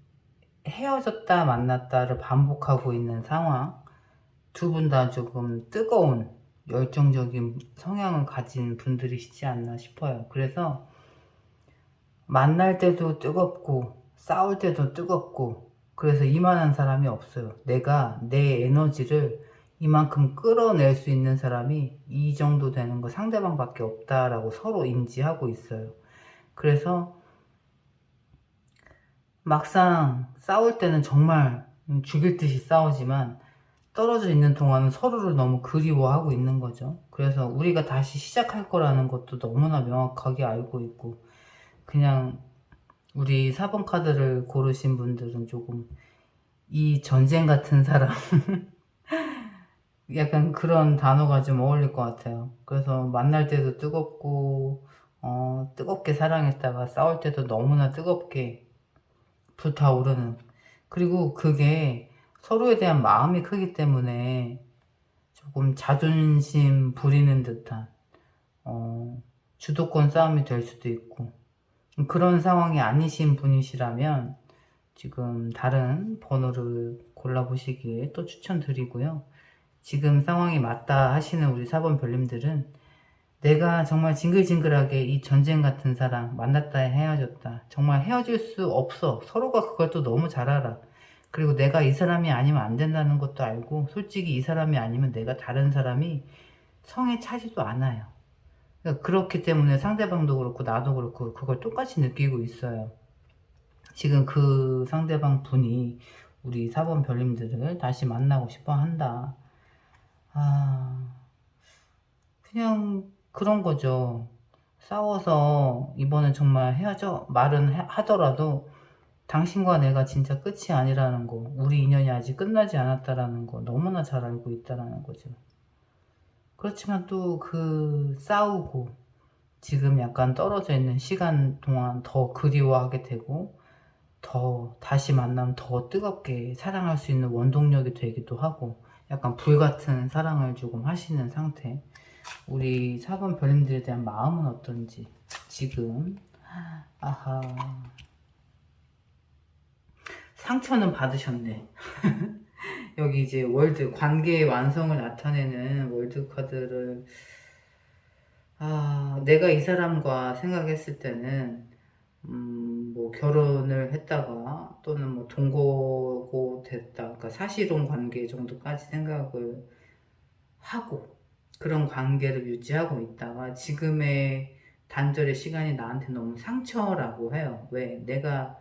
헤어졌다 만났다를 반복하고 있는 상황, 두 분 다 조금 뜨거운 열정적인 성향을 가진 분들이시지 않나 싶어요. 그래서 만날 때도 뜨겁고 싸울 때도 뜨겁고, 그래서 이만한 사람이 없어요. 내가 내 에너지를 이만큼 끌어낼 수 있는 사람이 이 정도 되는 거 상대방밖에 없다라고 서로 인지하고 있어요. 그래서 막상 싸울 때는 정말 죽일 듯이 싸우지만 떨어져 있는 동안은 서로를 너무 그리워하고 있는 거죠. 그래서 우리가 다시 시작할 거라는 것도 너무나 명확하게 알고 있고, 그냥 우리 4번 카드를 고르신 분들은 조금 이 전쟁 같은 사람 약간 그런 단어가 좀 어울릴 것 같아요. 그래서 만날 때도 뜨겁고 뜨겁게 사랑했다가 싸울 때도 너무나 뜨겁게 불타오르는, 그리고 그게 서로에 대한 마음이 크기 때문에 조금 자존심 부리는 듯한 주도권 싸움이 될 수도 있고, 그런 상황이 아니신 분이시라면 지금 다른 번호를 골라보시길 또 추천드리고요. 지금 상황이 맞다 하시는 우리 4번 별님들은 내가 정말 징글징글하게 이 전쟁 같은 사랑 만났다 헤어졌다, 정말 헤어질 수 없어, 서로가 그걸 또 너무 잘 알아. 그리고 내가 이 사람이 아니면 안 된다는 것도 알고, 솔직히 이 사람이 아니면 내가 다른 사람이 성에 차지도 않아요. 그러니까 그렇기 때문에 상대방도 그렇고 나도 그렇고 그걸 똑같이 느끼고 있어요. 지금 그 상대방 분이 우리 4번 별님들을 다시 만나고 싶어 한다. 그냥 그런 거죠. 싸워서 이번엔 정말 헤어져 말은 하더라도 당신과 내가 진짜 끝이 아니라는 거, 우리 인연이 아직 끝나지 않았다라는 거 너무나 잘 알고 있다라는 거죠. 그렇지만 또 그 싸우고 지금 약간 떨어져 있는 시간 동안 더 그리워하게 되고, 더 다시 만나면 더 뜨겁게 사랑할 수 있는 원동력이 되기도 하고, 약간 불같은 사랑을 조금 하시는 상태. 우리 4번 별님들에 대한 마음은 어떤지 지금. 아하, 상처는 받으셨네. 여기 이제 월드, 관계의 완성을 나타내는 월드 카드를, 내가 이 사람과 생각했을 때는 뭐 결혼을 했다가 또는 뭐 동거고 됐다, 그러니까 사실혼 관계 정도까지 생각을 하고 그런 관계를 유지하고 있다가 지금의 단절의 시간이 나한테 너무 상처라고 해요. 왜? 내가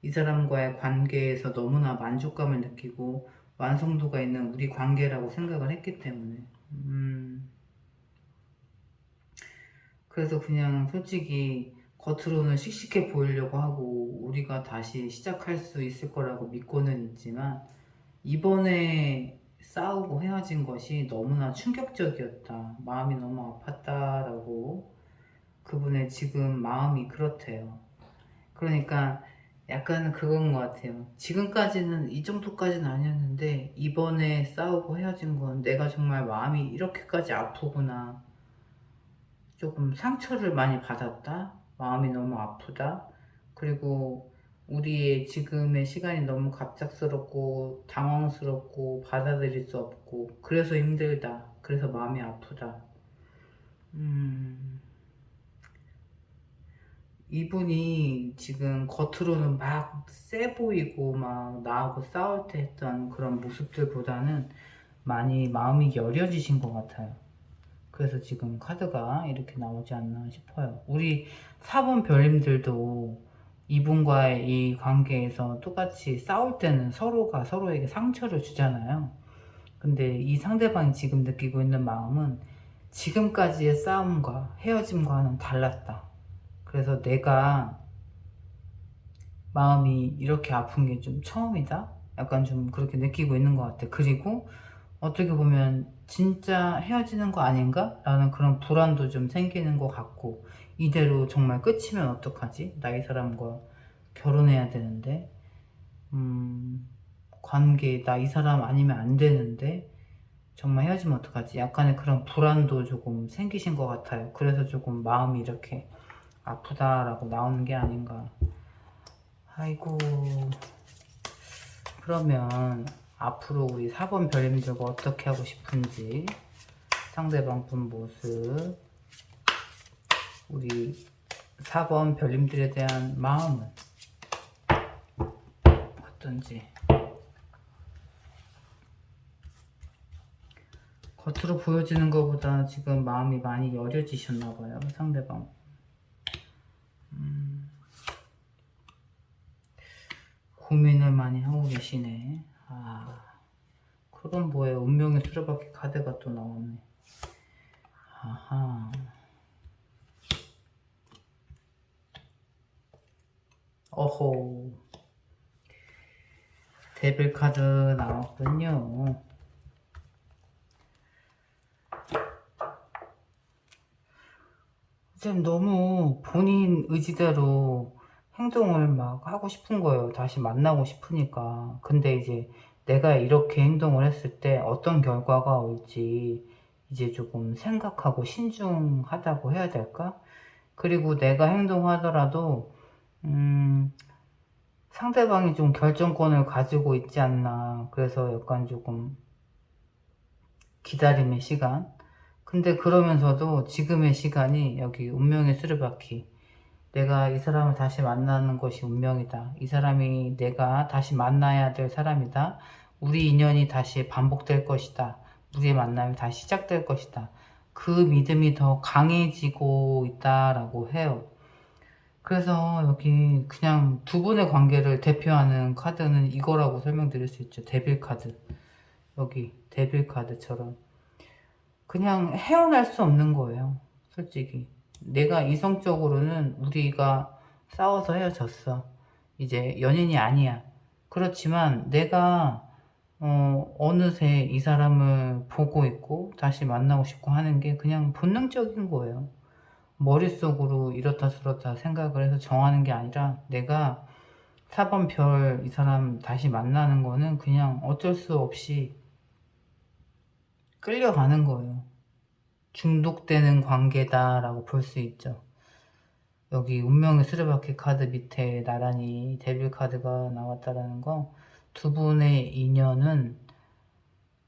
이 사람과의 관계에서 너무나 만족감을 느끼고 완성도가 있는 우리 관계라고 생각을 했기 때문에. 그래서 그냥 솔직히 겉으로는 씩씩해 보이려고 하고 우리가 다시 시작할 수 있을 거라고 믿고는 있지만 이번에 싸우고 헤어진 것이 너무나 충격적이었다. 마음이 너무 아팠다라고 그분의 지금 마음이 그렇대요. 그러니까 약간 그건 것 같아요. 지금까지는 이 정도까지는 아니었는데 이번에 싸우고 헤어진 건 내가 정말 마음이 이렇게까지 아프구나. 조금 상처를 많이 받았다. 마음이 너무 아프다. 그리고 우리의 지금의 시간이 너무 갑작스럽고 당황스럽고 받아들일 수 없고 그래서 힘들다. 그래서 마음이 아프다. 이분이 지금 겉으로는 막 세 보이고 막 나하고 싸울 때 했던 그런 모습들보다는 많이 마음이 여려지신 것 같아요. 그래서 지금 카드가 이렇게 나오지 않나 싶어요. 우리 4번 별님들도 이분과의 이 관계에서 똑같이 싸울 때는 서로가 서로에게 상처를 주잖아요. 근데 이 상대방이 지금 느끼고 있는 마음은 지금까지의 싸움과 헤어짐과는 달랐다. 그래서 내가 마음이 이렇게 아픈 게 좀 처음이다? 약간 좀 그렇게 느끼고 있는 것 같아. 그리고 어떻게 보면 진짜 헤어지는 거 아닌가? 라는 그런 불안도 좀 생기는 것 같고 이대로 정말 끝이면 어떡하지? 나 이 사람과 결혼해야 되는데 관계 나 이 사람 아니면 안 되는데 정말 헤어지면 어떡하지? 약간의 그런 불안도 조금 생기신 것 같아요. 그래서 조금 마음이 이렇게 아프다라고 나오는 게 아닌가. 아이고, 그러면 앞으로 우리 4번 별님들과 어떻게 하고 싶은지 상대방 분 모습, 우리 4번 별님들에 대한 마음은 어떤지. 겉으로 보여지는 것보다 지금 마음이 많이 여려지셨나봐요, 상대방. 고민을 많이 하고 계시네. 그럼 뭐예요? 운명의 수레바퀴 카드가 또 나오네. 아하. 어호. 데빌 카드 나왔군요. 지금 너무 본인 의지대로 행동을 막 하고 싶은 거예요. 다시 만나고 싶으니까. 근데 이제 내가 이렇게 행동을 했을 때 어떤 결과가 올지 이제 조금 생각하고 신중하다고 해야 될까? 그리고 내가 행동하더라도 상대방이 좀 결정권을 가지고 있지 않나. 그래서 약간 조금 기다림의 시간. 근데 그러면서도 지금의 시간이 여기 운명의 수레바퀴. 내가 이 사람을 다시 만나는 것이 운명이다. 이 사람이 내가 다시 만나야 될 사람이다. 우리 인연이 다시 반복될 것이다. 우리의 만남이 다시 시작될 것이다. 그 믿음이 더 강해지고 있다라고 해요. 그래서 여기 그냥 두 분의 관계를 대표하는 카드는 이거라고 설명드릴 수 있죠. 데빌 카드. 여기 데빌 카드처럼. 그냥 헤어날 수 없는 거예요. 솔직히. 내가 이성적으로는 우리가 싸워서 헤어졌어. 이제 연인이 아니야. 그렇지만 내가 어느새 이 사람을 보고 있고 다시 만나고 싶고 하는 게 그냥 본능적인 거예요. 머릿속으로 이렇다 저렇다 생각을 해서 정하는 게 아니라 내가 4번 별 이 사람 다시 만나는 거는 그냥 어쩔 수 없이 끌려가는 거예요. 중독되는 관계다라고 볼 수 있죠. 여기 운명의 수레바퀴 카드 밑에 나란히 데빌 카드가 나왔다라는 거, 두 분의 인연은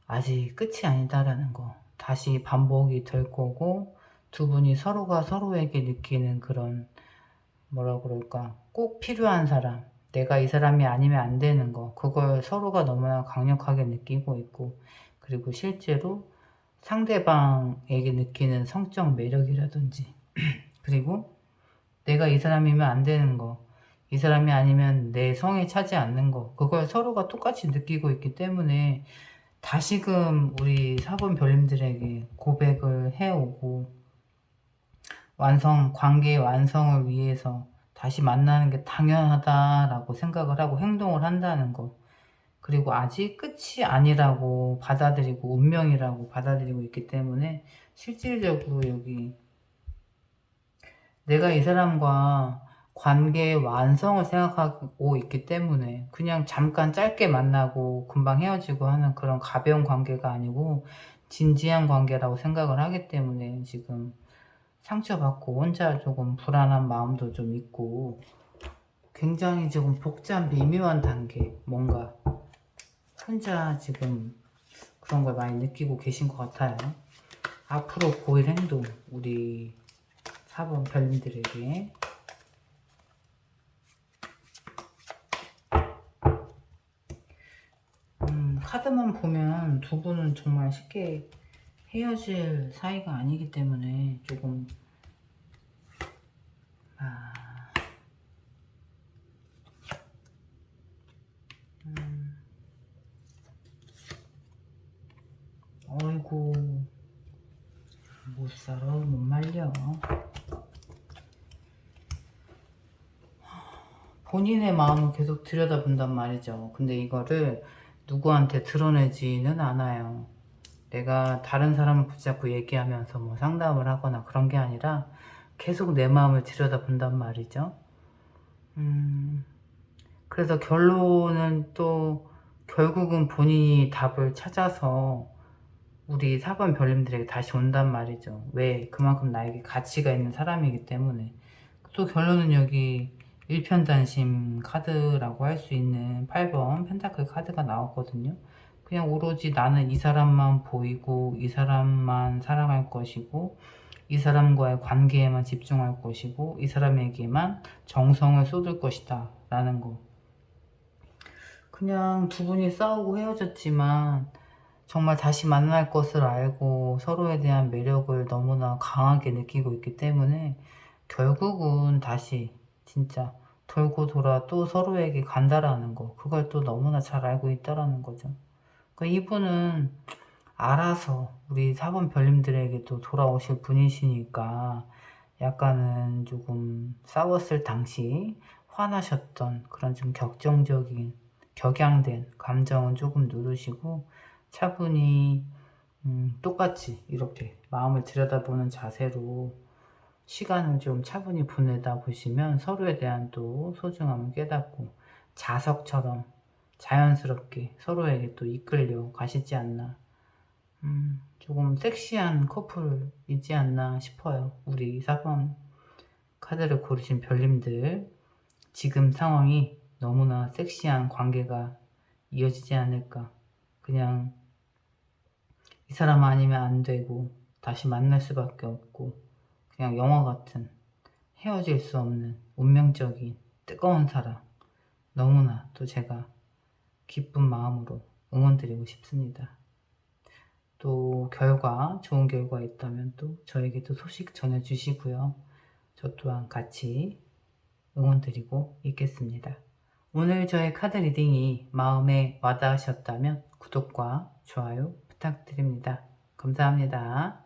아직 끝이 아니다라는 거, 다시 반복이 될 거고, 두 분이 서로가 서로에게 느끼는 그런 뭐라 그럴까, 꼭 필요한 사람, 내가 이 사람이 아니면 안 되는 거, 그걸 서로가 너무나 강력하게 느끼고 있고, 그리고 실제로 상대방에게 느끼는 성적 매력이라든지 그리고 내가 이 사람이면 안 되는 거, 이 사람이 아니면 내 성에 차지 않는 거, 그걸 서로가 똑같이 느끼고 있기 때문에 다시금 우리 4번 별님들에게 고백을 해오고 관계의 완성을 위해서 다시 만나는 게 당연하다라고 생각을 하고 행동을 한다는 거. 그리고 아직 끝이 아니라고 받아들이고 운명이라고 받아들이고 있기 때문에 실질적으로 여기 내가 이 사람과 관계의 완성을 생각하고 있기 때문에 그냥 잠깐 짧게 만나고 금방 헤어지고 하는 그런 가벼운 관계가 아니고 진지한 관계라고 생각을 하기 때문에 지금 상처받고 혼자 조금 불안한 마음도 좀 있고 굉장히 지금 복잡 미묘한 단계, 뭔가 혼자 지금 그런 걸 많이 느끼고 계신 것 같아요. 앞으로 보일 행동, 우리 4번 별님들에게. 카드만 보면 두 분은 정말 쉽게 헤어질 사이가 아니기 때문에 조금 어이구 못 살아 못 말려. 본인의 마음을 계속 들여다본단 말이죠. 근데 이거를 누구한테 드러내지는 않아요. 내가 다른 사람을 붙잡고 얘기하면서 뭐 상담을 하거나 그런 게 아니라 계속 내 마음을 들여다본단 말이죠. 그래서 결론은 또 결국은 본인이 답을 찾아서 우리 4번 별님들에게 다시 온단 말이죠. 왜? 그만큼 나에게 가치가 있는 사람이기 때문에. 또 결론은 여기 일편단심 카드라고 할 수 있는 8번 펜타클 카드가 나왔거든요. 그냥 오로지 나는 이 사람만 보이고 이 사람만 사랑할 것이고 이 사람과의 관계에만 집중할 것이고 이 사람에게만 정성을 쏟을 것이다 라는 거. 그냥 두 분이 싸우고 헤어졌지만 정말 다시 만날 것을 알고 서로에 대한 매력을 너무나 강하게 느끼고 있기 때문에 결국은 다시 진짜 돌고 돌아 또 서로에게 간다라는 거, 그걸 또 너무나 잘 알고 있다라는 거죠. 그러니까 이분은 알아서 우리 4번 별님들에게 또 돌아오실 분이시니까 약간은 조금 싸웠을 당시 화나셨던 그런 좀 격정적인 격양된 감정은 조금 누르시고 차분히 똑같이 이렇게 마음을 들여다보는 자세로 시간을 좀 차분히 보내다 보시면 서로에 대한 또 소중함을 깨닫고 자석처럼 자연스럽게 서로에게 또 이끌려 가시지 않나. 조금 섹시한 커플이지 않나 싶어요. 우리 4번 카드를 고르신 별님들, 지금 상황이 너무나 섹시한 관계가 이어지지 않을까. 그냥 이 사람 아니면 안 되고 다시 만날 수밖에 없고 그냥 영화 같은 헤어질 수 없는 운명적인 뜨거운 사랑, 너무나 또 제가 기쁜 마음으로 응원드리고 싶습니다. 또 좋은 결과 있다면 또 저에게 또 소식 전해주시고요. 저 또한 같이 응원드리고 있겠습니다. 오늘 저의 카드 리딩이 마음에 와닿으셨다면 구독과 좋아요 부탁드립니다. 감사합니다.